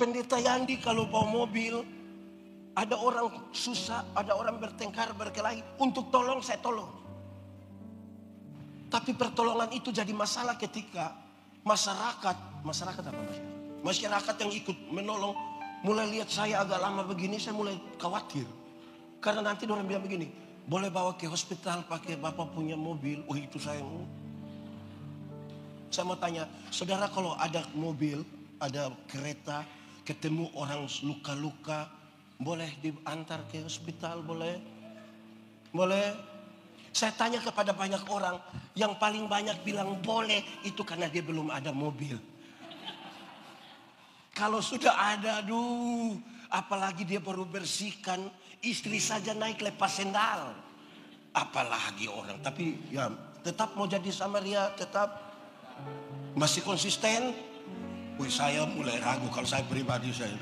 Pendeta Yandi kalau bawa mobil, ada orang susah, ada orang bertengkar, berkelahi, untuk tolong saya tolong. Tapi pertolongan itu jadi masalah ketika masyarakat apa Mas? Masyarakat yang ikut menolong mulai lihat saya agak lama begini, saya mulai khawatir. Karena nanti orang bilang begini, boleh bawa ke hospital pakai Bapak punya mobil. Oh itu saya mau tanya, saudara kalau ada mobil, ada kereta, ketemu orang luka-luka, boleh diantar ke hospital, boleh? Boleh? Saya tanya kepada banyak orang, yang paling banyak bilang boleh, itu karena dia belum ada mobil. Kalau sudah ada, aduh, apalagi dia baru bersihkan, istri saja naik lepas sendal. Apalagi orang, tapi ya tetap mau jadi Samaria, tetap masih konsisten. Wih, saya mulai ragu kalau saya pribadi saya.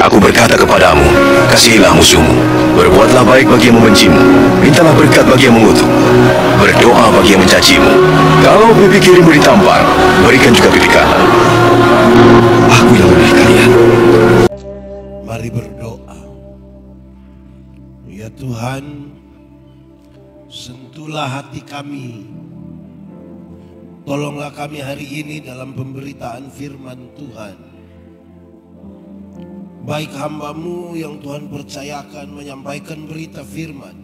Aku berkata kepadamu, kasihilah musuhmu, berbuatlah baik bagi yang membencimu, mintalah berkat bagi yang mengutuk, berdoa bagi yang mencacimu. Kalau pipi kirimu ditampar, berikan juga pipi kanan. Aku yang memilih kalian. Mari berdoa. Ya Tuhan, sentuhlah hati kami. Tolonglah kami hari ini dalam pemberitaan firman Tuhan. Baik hamba-Mu yang Tuhan percayakan menyampaikan berita firman,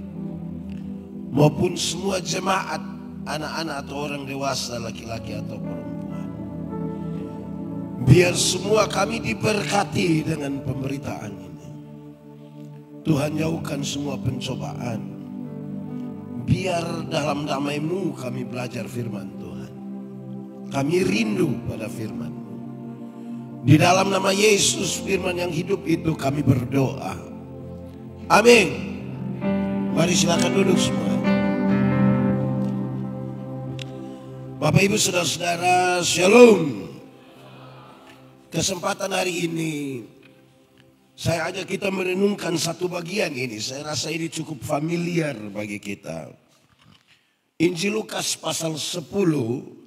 maupun semua jemaat, anak-anak atau orang dewasa, laki-laki atau perempuan. Biar semua kami diberkati dengan pemberitaan ini. Tuhan jauhkan semua pencobaan. Biar dalam damai-Mu kami belajar firman Tuhan. Kami rindu pada firman. Di dalam nama Yesus firman yang hidup itu kami berdoa. Amin. Mari silakan duduk semua. Bapak Ibu Saudara-saudara, Shalom. Kesempatan hari ini saya ajak kita merenungkan satu bagian ini. Saya rasa ini cukup familiar bagi kita. Injil Lukas pasal 10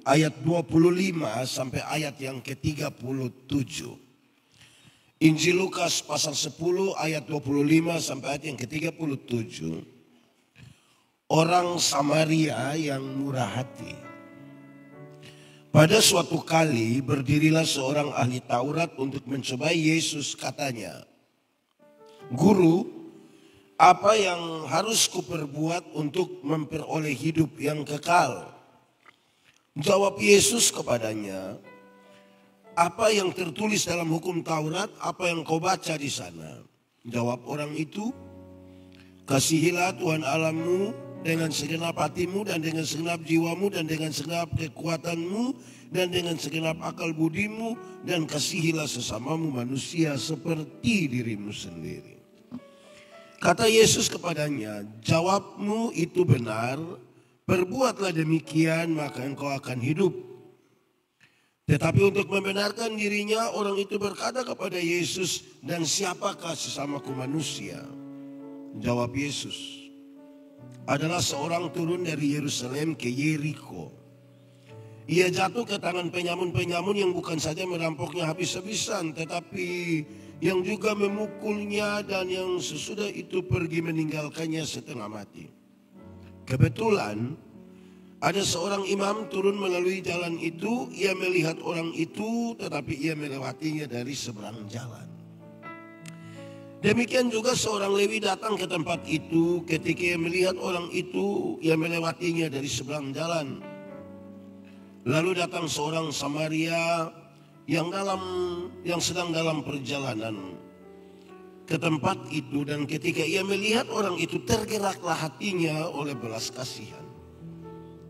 ayat 25 sampai ayat yang ke-37. Injil Lukas pasal 10 ayat 25 sampai ayat yang ke-37. Orang Samaria yang murah hati. Pada suatu kali berdirilah seorang ahli Taurat untuk mencobai Yesus, katanya, "Guru, apa yang harus kuperbuat untuk memperoleh hidup yang kekal?" Jawab Yesus kepadanya, "Apa yang tertulis dalam hukum Taurat, apa yang kau baca di sana?" Jawab orang itu, "Kasihilah Tuhan Allahmu dengan segenap hatimu dan dengan segenap jiwamu dan dengan segenap kekuatanmu dan dengan segenap akal budimu, dan kasihilah sesamamu manusia seperti dirimu sendiri." Kata Yesus kepadanya, "Jawabmu itu benar, perbuatlah demikian maka engkau akan hidup." Tetapi untuk membenarkan dirinya, orang itu berkata kepada Yesus, "Dan siapakah sesamaku manusia?" Jawab Yesus, "Adalah seorang turun dari Yerusalem ke Yeriko. Ia jatuh ke tangan penyamun-penyamun yang bukan saja merampoknya habis-habisan, tetapi yang juga memukulnya, dan yang sesudah itu pergi meninggalkannya setengah mati. Kebetulan ada seorang imam turun melalui jalan itu. Ia melihat orang itu, tetapi ia melewatinya dari seberang jalan. Demikian juga seorang Lewi datang ke tempat itu. Ketika ia melihat orang itu, ia melewatinya dari seberang jalan. Lalu datang seorang Samaria yang sedang dalam perjalanan ke tempat itu, dan ketika ia melihat orang itu, tergeraklah hatinya oleh belas kasihan.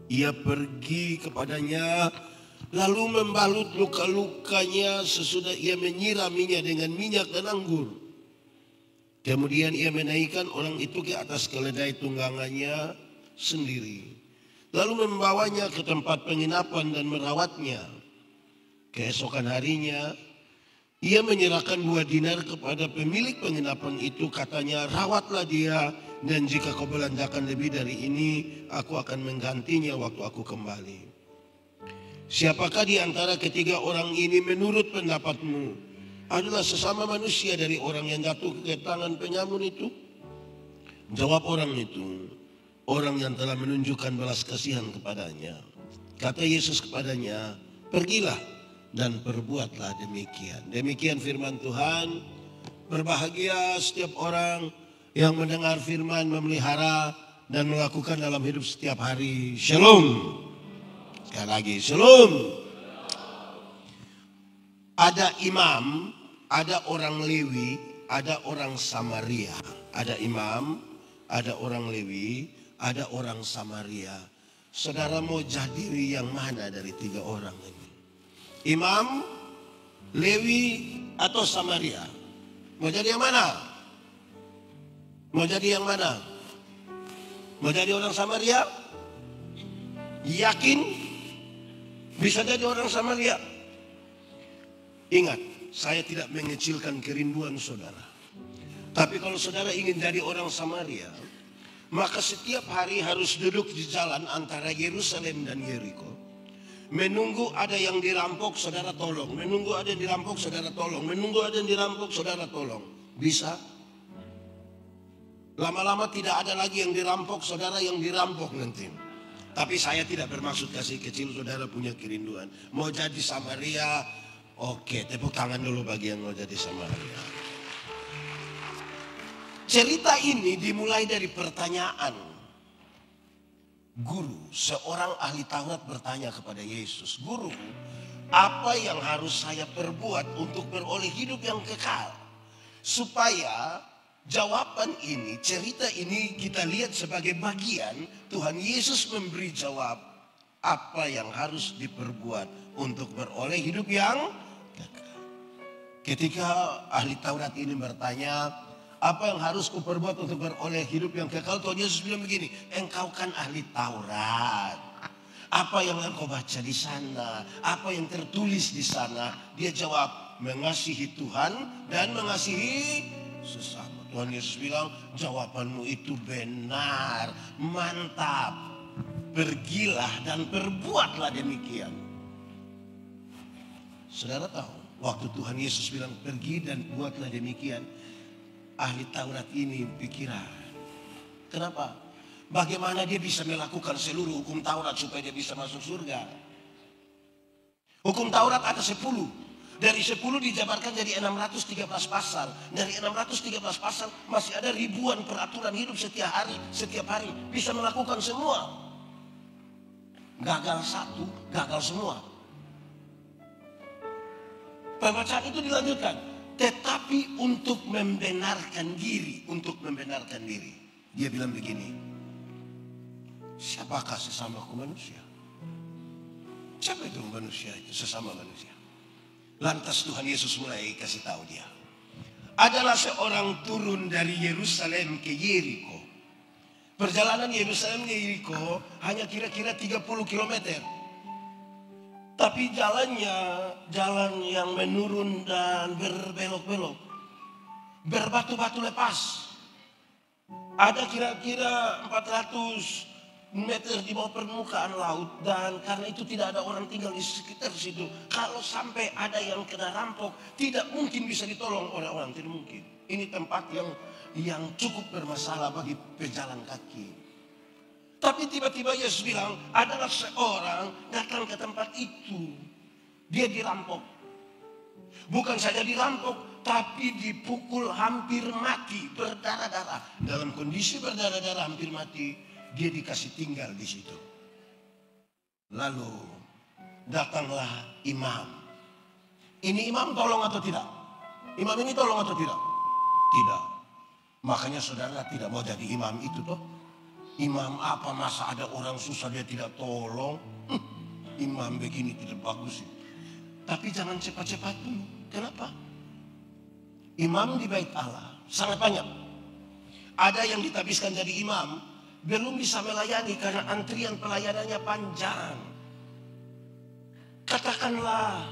Ia pergi kepadanya, lalu membalut luka-lukanya, sesudah ia menyiraminya dengan minyak dan anggur. Kemudian ia menaikkan orang itu ke atas keledai tunggangannya sendiri, lalu membawanya ke tempat penginapan dan merawatnya. Keesokan harinya ia menyerahkan 2 dinar kepada pemilik penginapan itu, katanya, "Rawatlah dia, dan jika kau belanjakan lebih dari ini, aku akan menggantinya waktu aku kembali." Siapakah di antara ketiga orang ini menurut pendapatmu adalah sesama manusia dari orang yang jatuh ke tangan penyamun itu? Jawab orang itu, orang yang telah menunjukkan belas kasihan kepadanya. Kata Yesus kepadanya, pergilah dan perbuatlah demikian. Demikian firman Tuhan. Berbahagia setiap orang yang mendengar firman, memelihara dan melakukan dalam hidup setiap hari. Shalom. Sekali lagi, shalom. Ada imam, ada orang Lewi, ada orang Samaria. Ada imam, ada orang Lewi, ada orang Samaria. Saudara mau jadi yang mana dari tiga orang ini? Imam, Lewi, atau Samaria? Mau jadi yang mana? Mau jadi yang mana? Mau jadi orang Samaria? Yakin bisa jadi orang Samaria? Ingat, saya tidak mengecilkan kerinduan saudara. Tapi kalau saudara ingin jadi orang Samaria, maka setiap hari harus duduk di jalan antara Yerusalem dan Yeriko. Menunggu ada yang dirampok, saudara tolong. Menunggu ada yang dirampok, saudara tolong. Menunggu ada yang dirampok, saudara tolong. Bisa? Lama-lama tidak ada lagi yang dirampok, saudara yang dirampok nanti. Tapi saya tidak bermaksud kasih kecil, saudara punya kerinduan. Mau jadi Samaria, oke, tepuk tangan dulu bagi yang mau jadi Samaria. Cerita ini dimulai dari pertanyaan. Guru, seorang ahli Taurat bertanya kepada Yesus, Guru, apa yang harus saya perbuat untuk beroleh hidup yang kekal? Supaya jawaban ini, cerita ini kita lihat sebagai bagian Tuhan Yesus memberi jawab apa yang harus diperbuat untuk beroleh hidup yang kekal. Ketika ahli Taurat ini bertanya, apa yang harus kuperbuat untuk beroleh hidup yang kekal? Tuhan Yesus bilang begini, engkau kan ahli Taurat. Apa yang engkau baca di sana? Apa yang tertulis di sana? Dia jawab, mengasihi Tuhan dan mengasihi sesama. Tuhan Yesus bilang, jawabanmu itu benar, mantap. Pergilah dan perbuatlah demikian. Saudara tahu, waktu Tuhan Yesus bilang pergi dan buatlah demikian, ahli Taurat ini pikiran, kenapa? Bagaimana dia bisa melakukan seluruh hukum Taurat supaya dia bisa masuk surga? Hukum Taurat ada 10. Dari 10 dijabarkan jadi 613 pasal. Dari 613 pasal masih ada ribuan peraturan hidup setiap hari. Bisa melakukan semua. Gagal satu, gagal semua. Pembacaan itu dilanjutkan. Tetapi untuk membenarkan diri, dia bilang begini, siapakah sesamaku manusia? Siapa itu manusia itu, sesama manusia? Lantas Tuhan Yesus mulai kasih tahu dia, adalah seorang turun dari Yerusalem ke Yeriko. Perjalanan Yerusalem ke Yeriko hanya kira-kira 30 kilometer. Tapi jalannya jalan yang menurun dan berbelok-belok, berbatu-batu lepas. Ada kira-kira 400 meter di bawah permukaan laut, dan karena itu tidak ada orang tinggal di sekitar situ. Kalau sampai ada yang kena rampok, tidak mungkin bisa ditolong oleh orang, tidak mungkin. Ini tempat yang cukup bermasalah bagi pejalan kaki. Tapi tiba-tiba Yesus bilang, adalah seorang datang ke tempat itu. Dia dirampok. Bukan saja dirampok, tapi dipukul hampir mati, berdarah-darah. Dalam kondisi berdarah-darah hampir mati, dia dikasih tinggal di situ. Lalu datanglah imam. Ini imam tolong atau tidak? Imam ini tolong atau tidak? Tidak. Makanya saudara tidak mau jadi imam itu toh. Imam apa, masa ada orang susah dia tidak tolong? Imam begini tidak bagus. Tapi jangan cepat-cepat dulu. Kenapa? Imam di bait Allah sangat banyak. Ada yang ditabiskan jadi imam, belum bisa melayani karena antrian pelayanannya panjang. Katakanlah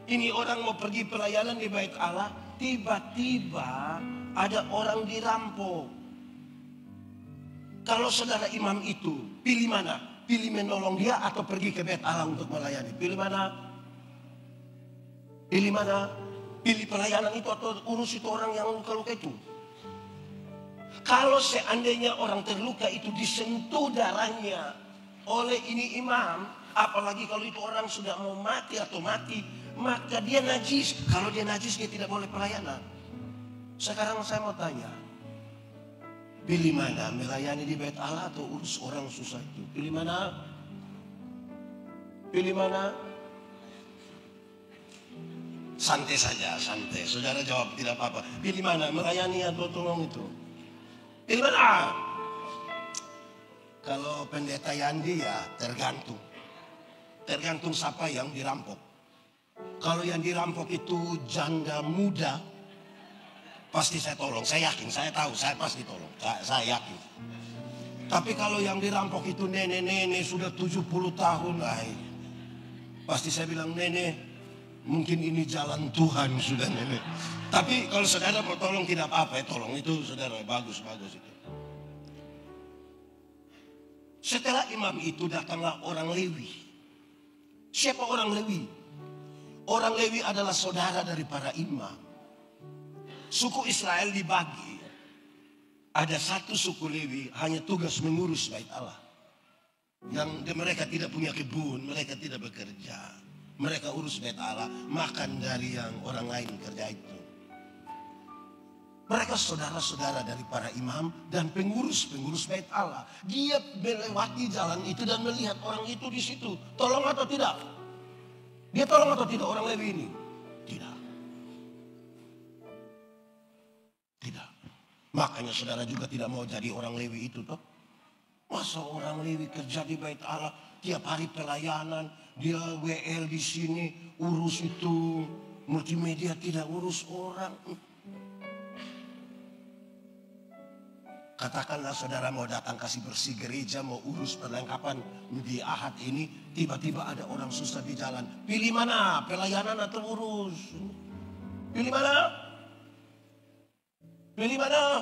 ini orang mau pergi pelayanan di bait Allah, tiba-tiba ada orang dirampok. Kalau saudara imam itu, pilih mana? Pilih menolong dia atau pergi ke bait Allah untuk melayani? Pilih mana? Pilih mana? Pilih pelayanan itu atau urus itu orang yang luka-luka itu. Kalau seandainya orang terluka itu disentuh darahnya oleh ini imam, apalagi kalau itu orang sudah mau mati atau mati, maka dia najis. Kalau dia najis dia tidak boleh pelayanan. Sekarang saya mau tanya, pilih mana? Melayani di bait Allah atau urus orang susah itu? Pilih mana? Pilih mana? Santai saja, santai. Saudara jawab tidak apa-apa. Pilih mana? Melayani atau tolong itu? Pilih mana? Kalau pendeta Yandi ya tergantung. Tergantung siapa yang dirampok. Kalau yang dirampok itu janda muda, pasti saya tolong. Saya yakin, saya tahu, saya pasti tolong. Saya yakin. Tapi kalau yang dirampok itu nenek-nenek sudah 70 tahun, pasti saya bilang, nenek, mungkin ini jalan Tuhan sudah nenek. Tapi kalau saudara mau tolong tidak apa-apa ya, tolong itu saudara, bagus itu. Setelah imam itu datanglah orang Lewi. Siapa orang Lewi? Orang Lewi adalah saudara dari para imam. Suku Israel dibagi. Ada satu suku Lewi hanya tugas mengurus bait Allah. Yang mereka tidak punya kebun, mereka tidak bekerja. Mereka urus bait Allah, makan dari yang orang lain kerja itu. Mereka saudara-saudara dari para imam dan pengurus bait Allah. Dia melewati jalan itu dan melihat orang itu di situ. Tolong atau tidak? Dia tolong atau tidak orang Lewi ini? Tidak. Tidak. Makanya saudara juga tidak mau jadi orang Lewi itu toh. Masa orang Lewi kerja di bait Allah, tiap hari pelayanan, dia WL di sini, urus itu, multimedia tidak urus orang. Katakanlah saudara mau datang kasih bersih gereja, mau urus perlengkapan di Ahad ini, tiba-tiba ada orang susah di jalan. Pilih mana? Pelayanan atau urus? Pilih mana? Pilih mana?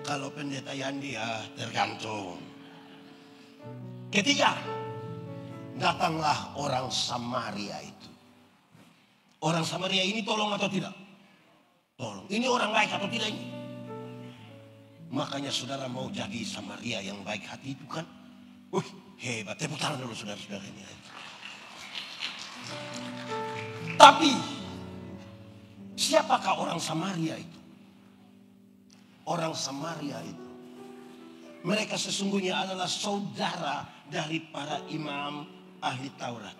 Kalau pendeta Yandi ya tergantung. Ketiga, datanglah orang Samaria itu. Orang Samaria ini tolong atau tidak? Tolong. Ini orang baik atau tidak ini? Makanya saudara mau jadi Samaria yang baik hati itu kan? Hebat. Tepuk tangan dulu saudara-saudara ini. Tapi siapakah orang Samaria itu? Orang Samaria itu, mereka sesungguhnya adalah saudara dari para imam ahli Taurat.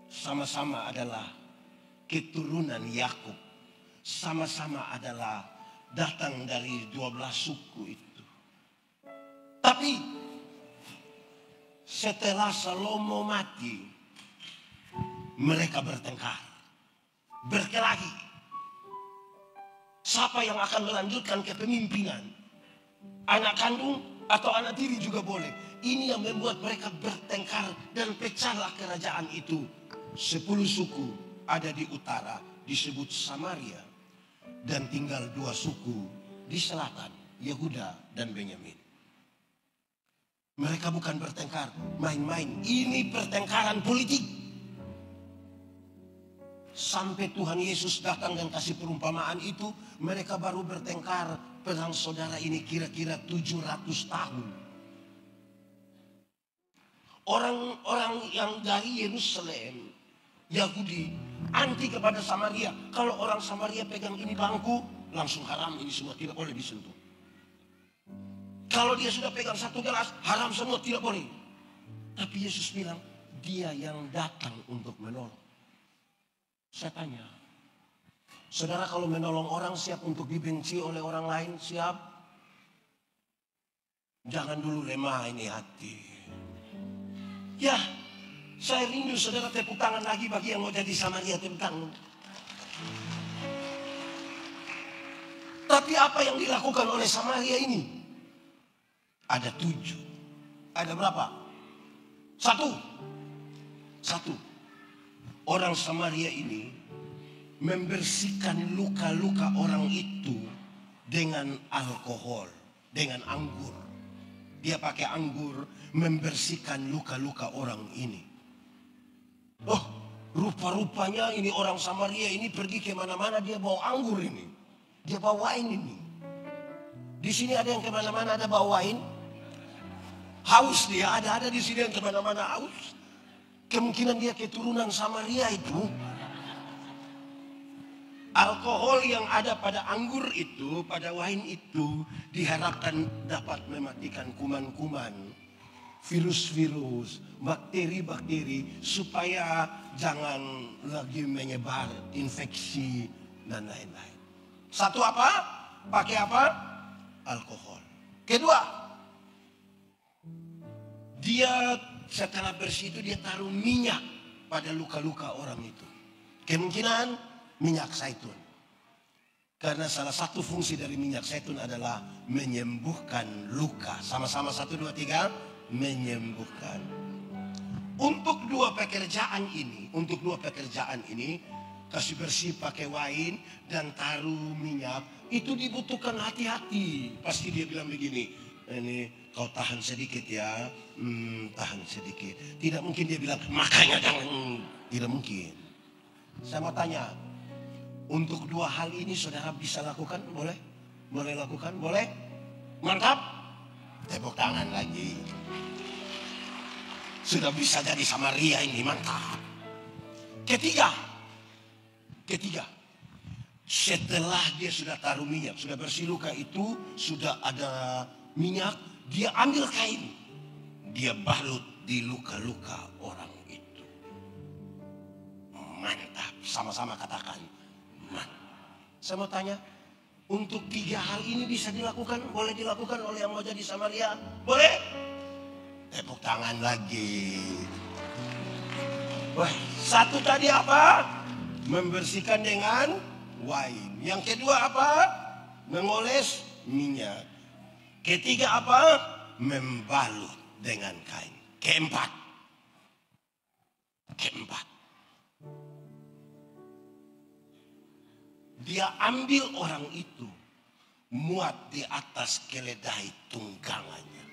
Sama-sama adalah keturunan Yakub. Sama-sama adalah datang dari 12 suku itu. Tapi setelah Salomo mati, mereka bertengkar, berkelahi. Siapa yang akan melanjutkan kepemimpinan? Anak kandung atau anak tiri juga boleh. Ini yang membuat mereka bertengkar dan pecahlah kerajaan itu. 10 suku ada di utara disebut Samaria. Dan tinggal 2 suku di selatan, Yehuda dan Benyamin. Mereka bukan bertengkar main-main, ini pertengkaran politik. Sampai Tuhan Yesus datang dan kasih perumpamaan itu, mereka baru bertengkar perang saudara ini kira-kira 700 tahun. Orang-orang yang dari Yerusalem, Yahudi, anti kepada Samaria. Kalau orang Samaria pegang ini bangku, langsung haram, ini semua tidak boleh disentuh. Kalau dia sudah pegang 1 gelas, haram semua, tidak boleh. Tapi Yesus bilang, dia yang datang untuk menolong. Saya tanya, saudara kalau menolong orang siap untuk dibenci oleh orang lain, siap? Jangan dulu lemah ini hati. Ya, saya rindu saudara tepuk tangan lagi bagi yang mau jadi Samaria, tepuk tangan. Tapi apa yang dilakukan oleh Samaria ini? Ada 7. Ada berapa? 1. Orang Samaria ini membersihkan luka-luka orang itu dengan alkohol, dengan anggur. Dia pakai anggur membersihkan luka-luka orang ini. Rupa-rupanya ini orang Samaria ini pergi kemana-mana dia bawa anggur ini. Dia bawa wine ini. Di sini ada yang kemana-mana ada bawa wine. Haus dia, ada di sini yang kemana-mana haus. Kemungkinan dia keturunan Samaria itu. Alkohol yang ada pada anggur itu, pada wine itu diharapkan dapat mematikan kuman-kuman, virus-virus, bakteri-bakteri supaya jangan lagi menyebar infeksi dan lain-lain. Satu apa? Pakai apa? Alkohol. Kedua, dia setelah bersih itu dia taruh minyak pada luka-luka orang itu. Kemungkinan minyak zaitun. Karena salah satu fungsi dari minyak zaitun adalah menyembuhkan luka. Sama-sama 1, 2, 3, menyembuhkan. Untuk dua pekerjaan ini, kasih bersih pakai wine dan taruh minyak, itu dibutuhkan hati-hati. Pasti dia bilang begini, ini kau tahan sedikit ya, tahan sedikit. Tidak mungkin dia bilang, makanya jangan. Tidak mungkin. Saya mau tanya, untuk dua hal ini saudara bisa lakukan? Boleh? Boleh lakukan? Boleh? Mantap? Tepuk tangan lagi. Sudah bisa jadi Samaria ini, mantap. Ketiga, setelah dia sudah taruh minyak, sudah bersih luka itu, sudah ada minyak, dia ambil kain, dia balut di luka-luka orang itu. Mantap, sama-sama katakan, mantap. Saya mau tanya, untuk 3 hal ini bisa dilakukan, boleh dilakukan oleh yang mau jadi Samaria? Boleh? Tepuk tangan lagi. Wah, satu tadi apa? Membersihkan dengan wine. Yang kedua apa? Mengoles minyak. Ketiga apa? Membalut dengan kain. Keempat. Dia ambil orang itu, muat di atas keledai tunggangannya.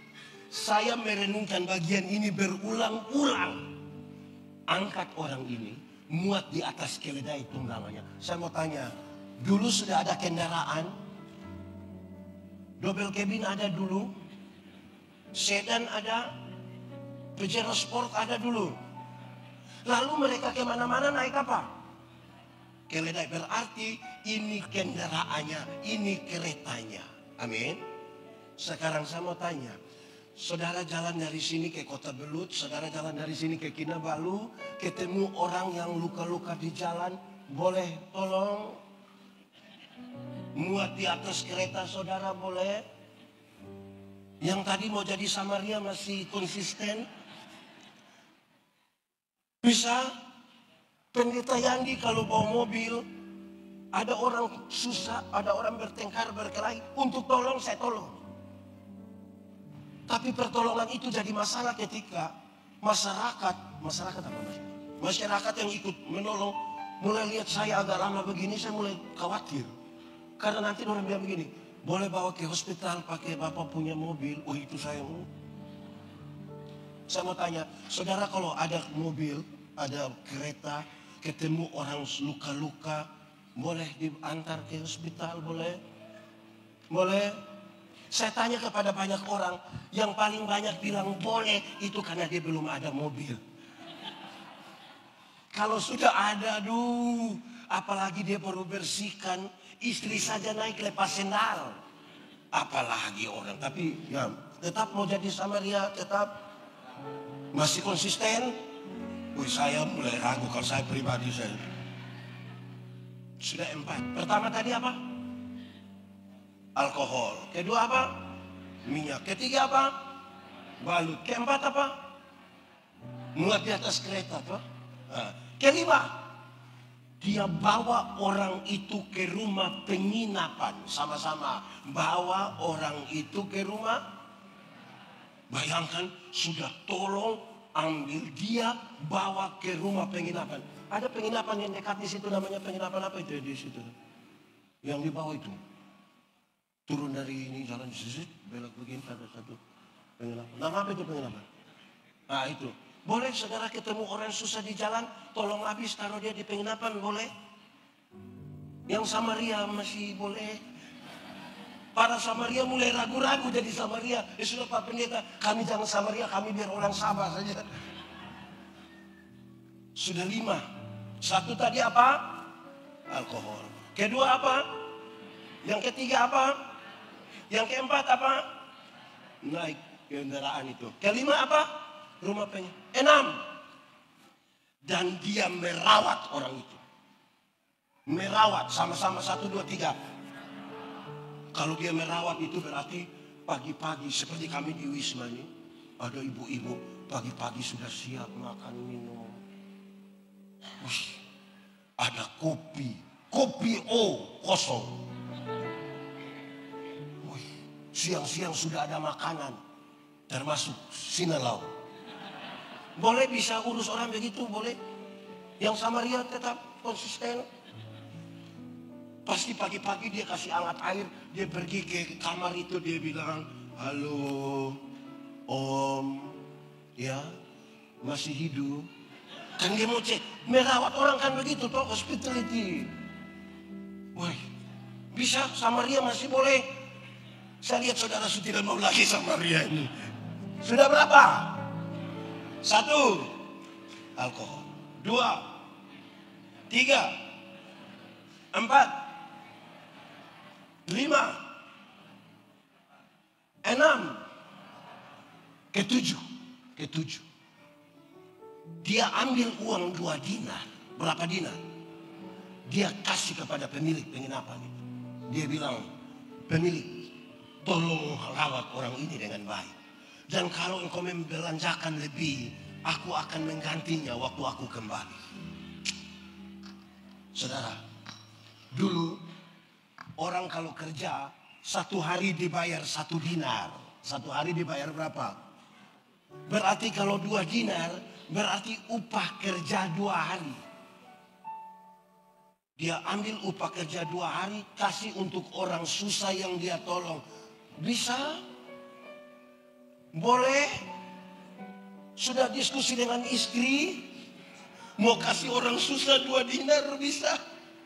Saya merenungkan bagian ini berulang-ulang. Angkat orang ini, muat di atas keledai tunggangannya. Saya mau tanya, dulu sudah ada kendaraan? Double cabin ada dulu? Sedan ada? Pajero Sport ada dulu? Lalu mereka kemana-mana naik apa? Keledai. Berarti ini kendaraannya, ini keretanya. Amin. Sekarang saya mau tanya, saudara jalan dari sini ke Kota Belut, saudara jalan dari sini ke Kinabalu, ketemu orang yang luka-luka di jalan, boleh tolong muat di atas kereta saudara, boleh? Yang tadi mau jadi Samaria masih konsisten? Bisa? Pendeta Yandi kalau bawa mobil, ada orang susah, ada orang bertengkar, berkelahi, untuk tolong saya tolong. Tapi pertolongan itu jadi masalah ketika masyarakat apa? Masyarakat yang ikut menolong mulai lihat saya agak lama begini, saya mulai khawatir. Karena nanti orang bilang begini, boleh bawa ke hospital pakai bapak punya mobil. Oh itu saya mau. Saya mau tanya, saudara kalau ada mobil, ada kereta, ketemu orang luka-luka, boleh diantar ke hospital, boleh? Boleh? Saya tanya kepada banyak orang, yang paling banyak bilang boleh, itu karena dia belum ada mobil. Kalau sudah ada, aduh, apalagi dia baru bersihkan, istri saja naik lepas sendal. Apalagi orang, tapi ya tetap mau jadi Samaria, tetap masih konsisten. Saya mulai ragu kalau saya pribadi saya. Sudah 4. Pertama tadi apa? Alkohol. Kedua apa? Minyak. Ketiga apa? Balut. Keempat apa? Muat di atas kereta. Kelima, dia bawa orang itu ke rumah penginapan. Sama-sama bawa orang itu ke rumah. Bayangkan sudah tolong, ambil dia bawa ke rumah penginapan. Ada penginapan yang dekat di situ, namanya penginapan apa itu di situ? Yang di bawah itu. Turun dari ini jalan belok begini ada satu penginapan. Nama apa itu penginapan? Nah itu. Boleh saudara ketemu orang susah di jalan, tolong habis taruh dia di penginapan, boleh? Yang Samaria masih boleh. Para Samaria mulai ragu-ragu jadi Samaria. Ya sudah Pak Pendeta, kami jangan Samaria, kami biar orang Sabah saja. Sudah 5. 1 tadi apa? Alkohol. Kedua apa? Yang ketiga apa? Yang keempat apa? Naik kendaraan itu. Kelima apa? Rumah pengen. 6. Dan dia merawat orang itu. Merawat sama-sama 1, 2, 3. Kalau dia merawat itu berarti pagi-pagi seperti kami di Wisma ini. Ada ibu-ibu pagi-pagi sudah siap makan minum. Wih, ada kopi. Kopi kosong. Wih, siang-siang sudah ada makanan. Termasuk sinalau. Boleh bisa urus orang begitu, boleh. Yang Samaria tetap konsisten. Pasti pagi-pagi dia kasih hangat air. Dia pergi ke kamar itu, dia bilang, halo om, ya masih hidup. Kan dia mau cek, merawat orang kan begitu toh, hospitality. Woi, bisa Samaria masih boleh. Saya lihat saudara sudah tidak mau lagi Samaria ini. Sudah berapa? 1, alkohol. 2, 3, 4, 5, 6, ke-7. Dia ambil uang 2 dinar. Berapa dinar? Dia kasih kepada pemilik penginapan itu. Dia bilang, pemilik, tolong rawat orang ini dengan baik. Dan kalau engkau membelanjakan lebih, aku akan menggantinya waktu aku kembali. Saudara, dulu orang kalau kerja 1 hari dibayar 1 dinar. 1 hari dibayar berapa? Berarti kalau 2 dinar, berarti upah kerja 2 hari. Dia ambil upah kerja 2 hari, kasih untuk orang susah yang dia tolong. Bisa? Boleh? Sudah diskusi dengan istri? Mau kasih orang susah 2 dinar bisa?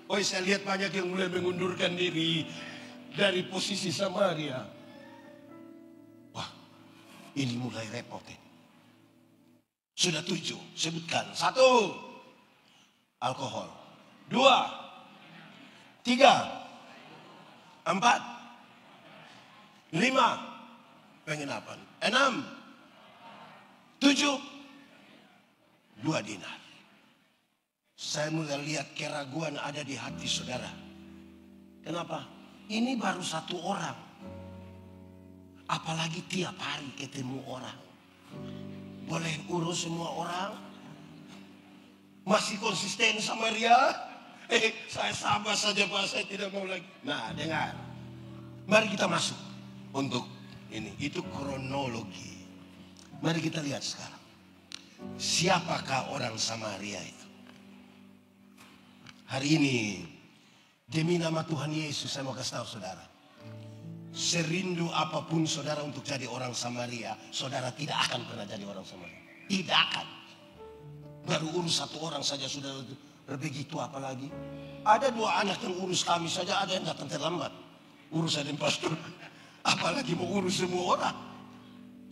Oh, saya lihat banyak yang mulai mengundurkan diri dari posisi Samaria. Wah, ini mulai repot ini. Sudah 7, sebutkan. 1, alkohol. 2, 3, 4, 5, penginapan. 6, 7, 2 dinar. Saya mulai lihat keraguan ada di hati saudara. Kenapa? Ini baru 1 orang. Apalagi tiap hari ketemu orang. Boleh urus semua orang? Masih konsisten sama dia? Saya sabar saja Pak, saya tidak mau lagi. Nah, dengar. Mari kita masuk untuk ini. Itu kronologi. Mari kita lihat sekarang. Siapakah orang Samaria itu? Hari ini, demi nama Tuhan Yesus, saya mau kasih tahu saudara. Serindu apapun saudara untuk jadi orang Samaria, saudara tidak akan pernah jadi orang Samaria. Tidak akan. Baru urus 1 orang saja sudah begitu, apalagi. Ada 2 anak yang urus kami saja, ada yang datang terlambat. Urus ada yang pastor. Apalagi mau urus semua orang.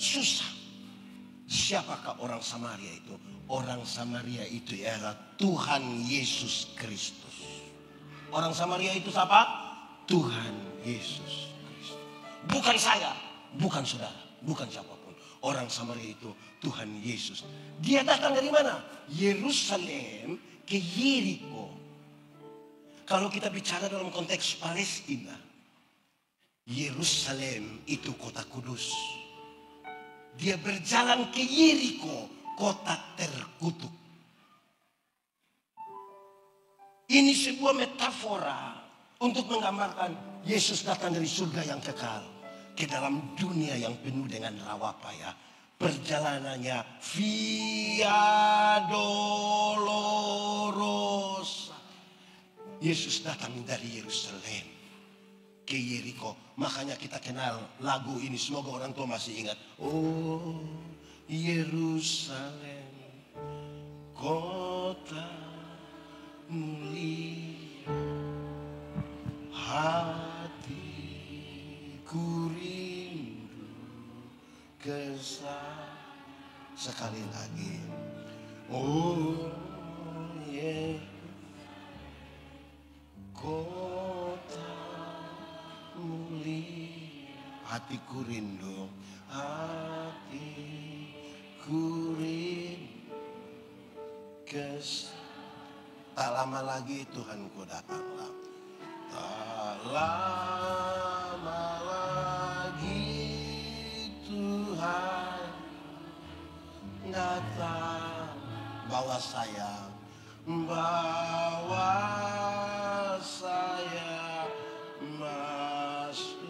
Susah. Siapakah orang Samaria itu? Orang Samaria itu ialah Tuhan Yesus Kristus. Orang Samaria itu siapa? Tuhan Yesus. Bukan saya, bukan saudara, bukan siapapun. Orang Samaria itu Tuhan Yesus. Dia datang dari mana? Yerusalem ke Yeriko. Kalau kita bicara dalam konteks Palestina, Yerusalem itu kota kudus. Dia berjalan ke Yeriko, kota terkutuk. Ini sebuah metafora untuk menggambarkan Yesus datang dari surga yang kekal ke dalam dunia yang penuh dengan rawapaya. Perjalanannya Via Dolorosa. Yesus datang dari Yerusalem ke Yeriko. Makanya kita kenal lagu ini. Semoga orang tua masih ingat. Oh Yerusalem, kota mulia, hatiku rindu kesana. Sekali lagi, oh yeah, kota mulia, hatiku rindu, hatiku rindu kesana. Tak lama lagi Tuhanku datanglah. Tak lama lagi Tuhan datang, bawa saya masuk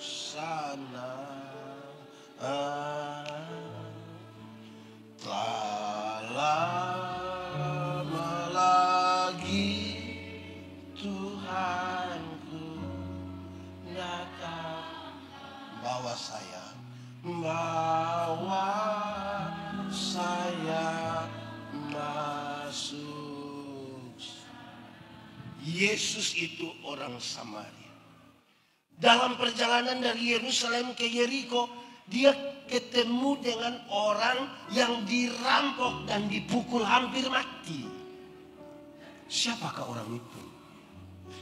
sana. Tak lama lagi Tuhanku datang, bawa saya masuk. Yesus itu orang Samaria. Dalam perjalanan dari Yerusalem ke Yeriko, dia ketemu dengan orang yang dirampok dan dipukul hampir mati. Siapakah orang itu?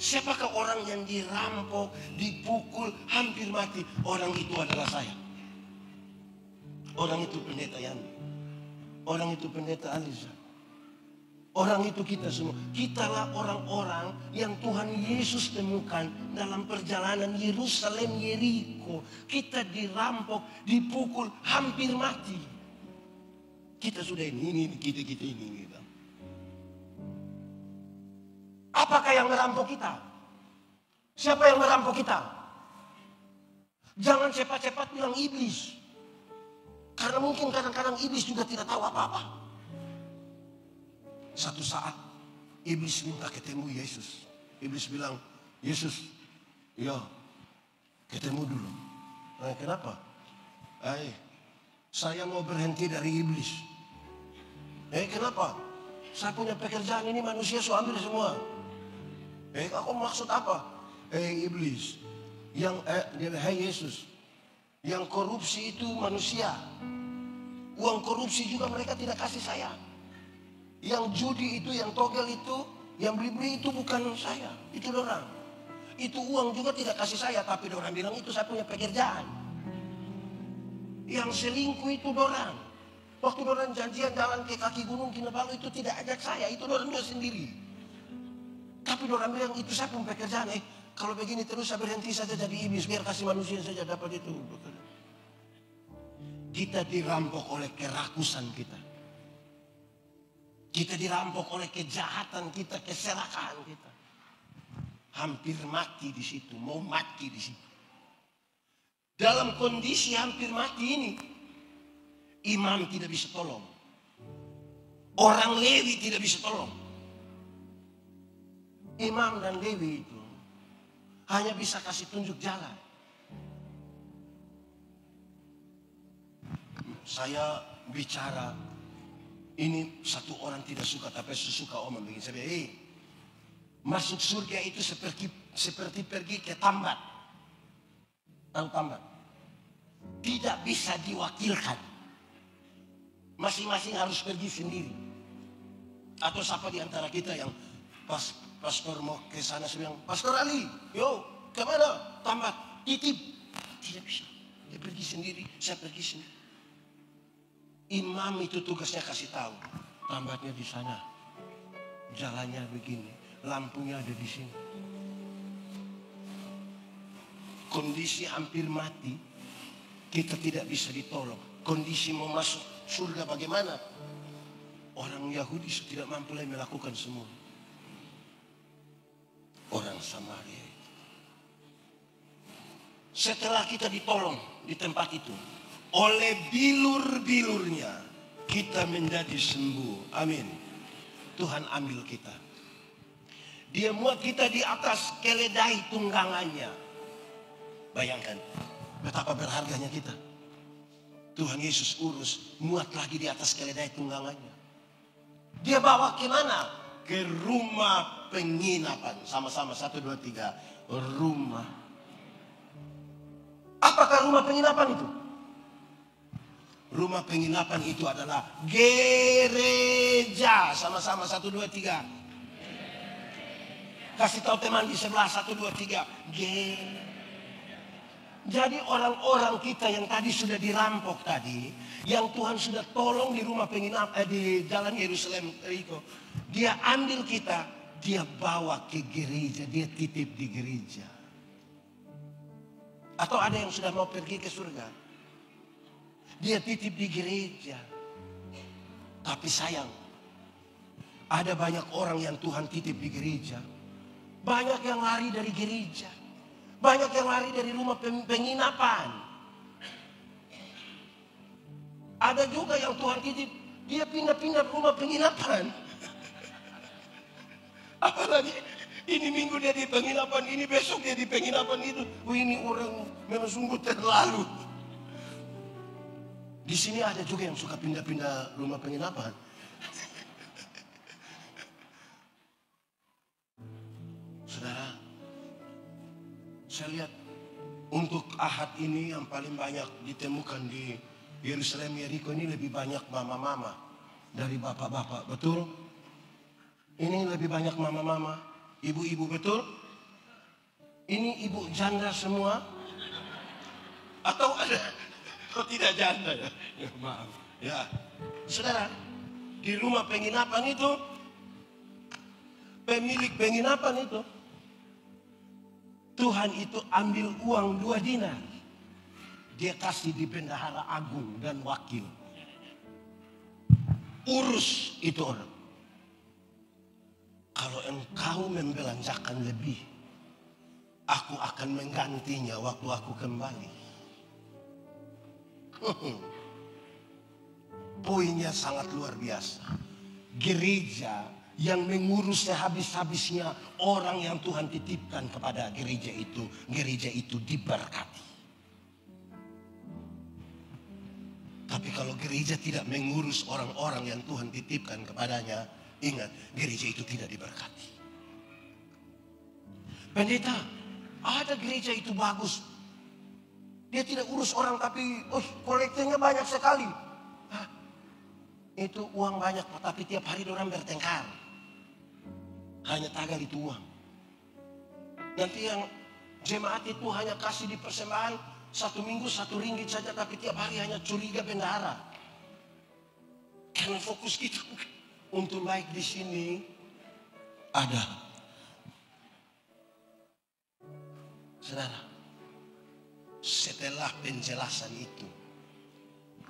Siapakah orang yang dirampok, dipukul, hampir mati? Orang itu adalah saya. Orang itu pendeta Yani. Orang itu pendeta Aliza. Orang itu kita semua. Kitalah orang-orang yang Tuhan Yesus temukan dalam perjalanan Yerusalem Yeriko. Kita dirampok, dipukul, hampir mati. Kita sudah ini kita ini. Apakah yang merampok kita? Siapa yang merampok kita? Jangan cepat-cepat bilang iblis. Karena mungkin kadang-kadang iblis juga tidak tahu apa-apa. Satu saat iblis minta ketemu Yesus. Iblis bilang, Yesus, ya ketemu dulu. Nah, kenapa? Saya mau berhenti dari iblis. Kenapa? Saya punya pekerjaan ini manusia sudah ambil semua. Aku maksud apa? Iblis, hai Yesus, yang korupsi itu manusia. Uang korupsi juga mereka tidak kasih saya. Yang judi itu, yang togel itu, yang beli-beli itu bukan saya, itu dorang. Itu uang juga tidak kasih saya, tapi dorang bilang itu saya punya pekerjaan. Yang selingkuh itu dorang. Waktu dorang janjian jalan ke kaki gunung Kinabalu itu tidak ajak saya, itu dorang juga sendiri. Tapi dorang bilang itu saya punya pekerjaan. Kalau begini terus saya berhenti saja jadi iblis, biar kasih manusia saja dapat itu. Kita dirampok oleh kerakusan kita. Kita dirampok oleh kejahatan kita, kesalahan kita. Hampir mati di situ, mau mati di situ. Dalam kondisi hampir mati ini, imam tidak bisa tolong. Orang Lewi tidak bisa tolong. Imam dan Lewi itu hanya bisa kasih tunjuk jalan. Saya bicara, ini satu orang tidak suka, tapi sesuka omong begini. Saya bilang, masuk surga itu seperti pergi ke tambat. Tahu tambat? Tidak bisa diwakilkan. Masing-masing harus pergi sendiri. Atau siapa di antara kita yang pas pastor mau ke sana, saya bilang, Pastor Ali, yo kemana? Tambat, titip. Tidak bisa. Dia pergi sendiri, saya pergi sendiri. Imam itu tugasnya kasih tahu, tambatnya di sana, jalannya begini, lampunya ada di sini. Kondisi hampir mati, kita tidak bisa ditolong. Kondisi mau masuk surga bagaimana? Orang Yahudi tidak mampu lagi melakukan semua. Orang Samaria itu. Setelah kita ditolong di tempat itu, oleh bilur-bilurnya kita menjadi sembuh. Amin. Tuhan ambil kita. Dia muat kita di atas keledai tunggangannya. Bayangkan betapa berharganya kita. Tuhan Yesus urus, muat lagi di atas keledai tunggangannya. Dia bawa ke mana? Ke rumah penginapan. Sama-sama 1, 2, 3. Rumah. Apakah rumah penginapan itu? Rumah penginapan itu adalah gereja. Sama-sama 1, 2, 3. Kasih tahu teman di sebelah 1, 2, 3. Jadi orang-orang kita yang tadi sudah dirampok tadi, yang Tuhan sudah tolong di rumah penginapan di jalan Yerusalem Yeriko, dia ambil kita, dia bawa ke gereja, dia titip di gereja. Atau ada yang sudah mau pergi ke surga, dia titip di gereja. Tapi sayang, ada banyak orang yang Tuhan titip di gereja, banyak yang lari dari gereja, banyak yang lari dari rumah penginapan. Ada juga yang Tuhan titip, dia pindah-pindah rumah penginapan. Apalagi ini minggu dia di penginapan, ini besok dia di penginapan itu. Ini orang memang sungguh terlalu. Di sini ada juga yang suka pindah-pindah rumah penginapan. Saudara, saya lihat untuk Ahad ini yang paling banyak ditemukan di Yerusalem Yeriko ini lebih banyak mama-mama dari bapak-bapak, betul? Ini lebih banyak mama-mama, ibu-ibu, betul? Ini ibu janda semua? Atau ada? Oh, tidak janda ya? Ya maaf. Ya, saudara, di rumah penginapan itu, pemilik penginapan itu, Tuhan itu ambil uang 2 dinar. Dia kasih di bendahara agung dan wakil. Urus itu orang. Kalau engkau membelanjakan lebih, aku akan menggantinya waktu aku kembali. Poinnya sangat luar biasa. Gereja yang mengurus sehabis-habisnya orang yang Tuhan titipkan kepada gereja itu diberkati. Tapi kalau gereja tidak mengurus orang-orang yang Tuhan titipkan kepadanya, ingat, gereja itu tidak diberkati. Pendeta, ada gereja itu bagus. Dia tidak urus orang tapi kolektornya banyak sekali. Hah? Itu uang banyak tapi tiap hari orang bertengkar. Hanya tagal itu uang. Nanti yang jemaat itu hanya kasih di persembahan 1 minggu 1 ringgit saja, tapi tiap hari hanya curiga bendahara. Karena fokus kita untuk baik di sini ada. Saudara, setelah penjelasan itu,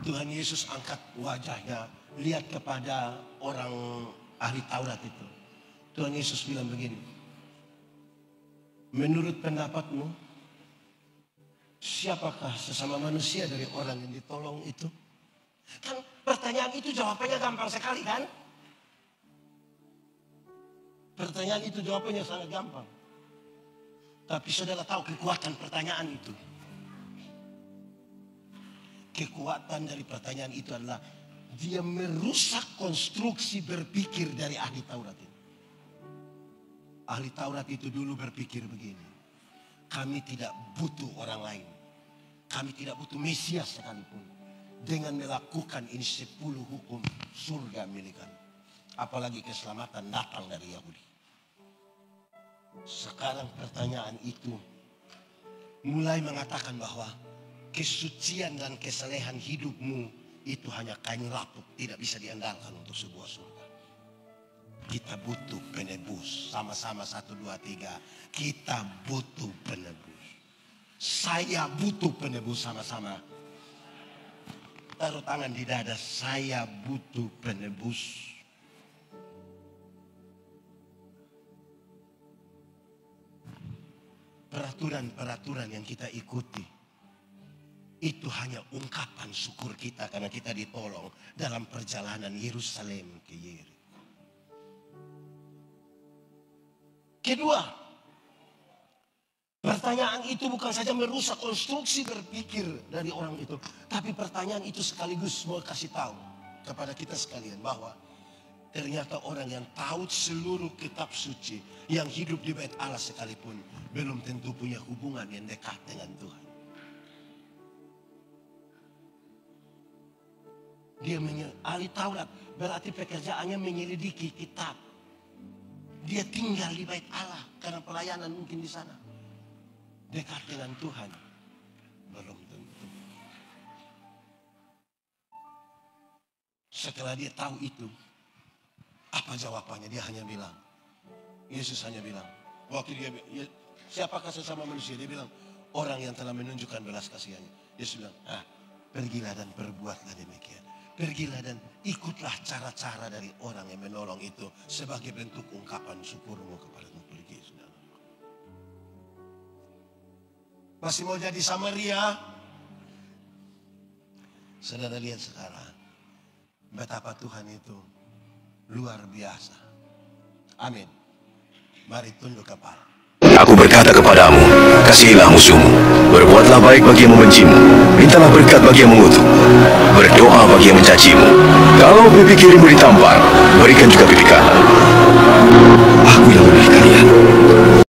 Tuhan Yesus angkat wajahnya, lihat kepada orang ahli Taurat itu. Tuhan Yesus bilang begini, menurut pendapatmu, siapakah sesama manusia dari orang yang ditolong itu? Kan pertanyaan itu jawabannya gampang sekali kan? Pertanyaan itu jawabannya sangat gampang. Tapi saudara tahu kekuatan pertanyaan itu. Kekuatan dari pertanyaan itu adalah dia merusak konstruksi berpikir dari ahli Taurat itu. Ahli Taurat itu dulu berpikir begini. Kami tidak butuh orang lain. Kami tidak butuh Mesias sekalipun. Dengan melakukan ini 10 hukum surga milik kami. Apalagi keselamatan datang dari Yahudi. Sekarang pertanyaan itu mulai mengatakan bahwa kesucian dan kesalehan hidupmu itu hanya kain lapuk. Tidak bisa diandalkan untuk sebuah surga. Kita butuh penebus. Sama-sama 1, 2, 3. Kita butuh penebus. Saya butuh penebus sama-sama. Taruh tangan di dada. Saya butuh penebus. Peraturan-peraturan yang kita ikuti itu hanya ungkapan syukur kita karena kita ditolong dalam perjalanan Yerusalem ke Yeriko. Kedua, pertanyaan itu bukan saja merusak konstruksi berpikir dari orang itu, tapi pertanyaan itu sekaligus mau kasih tahu kepada kita sekalian bahwa Ternyata orang yang tahu seluruh kitab suci, yang hidup di bait Allah sekalipun, belum tentu punya hubungan yang dekat dengan Tuhan. Dia ahli Taurat, berarti pekerjaannya menyelidiki kitab. Dia tinggal di bait Allah karena pelayanan mungkin di sana. Dekat dengan Tuhan, belum tentu. Setelah dia tahu itu, apa jawabannya? Dia hanya bilang, Yesus hanya bilang, waktu dia, siapakah sesama manusia? Dia bilang, orang yang telah menunjukkan belas kasihannya. Yesus bilang, pergilah dan perbuatlah demikian. Pergilah dan ikutlah cara-cara dari orang yang menolong itu sebagai bentuk ungkapan syukurmu kepada Tuhan. Pergi, saudara. Masih mau jadi Samaria? Saudara lihat sekarang betapa Tuhan itu luar biasa. Amin. Mari tunduk kepala. Aku berkata kepadamu, kasihilah musuhmu, berbuatlah baik bagi yang membencimu, mintalah berkat bagi yang mengutuk, berdoa bagi yang mencacimu. Kalau pipi kirimu ditampar, berikan juga pipi kanan.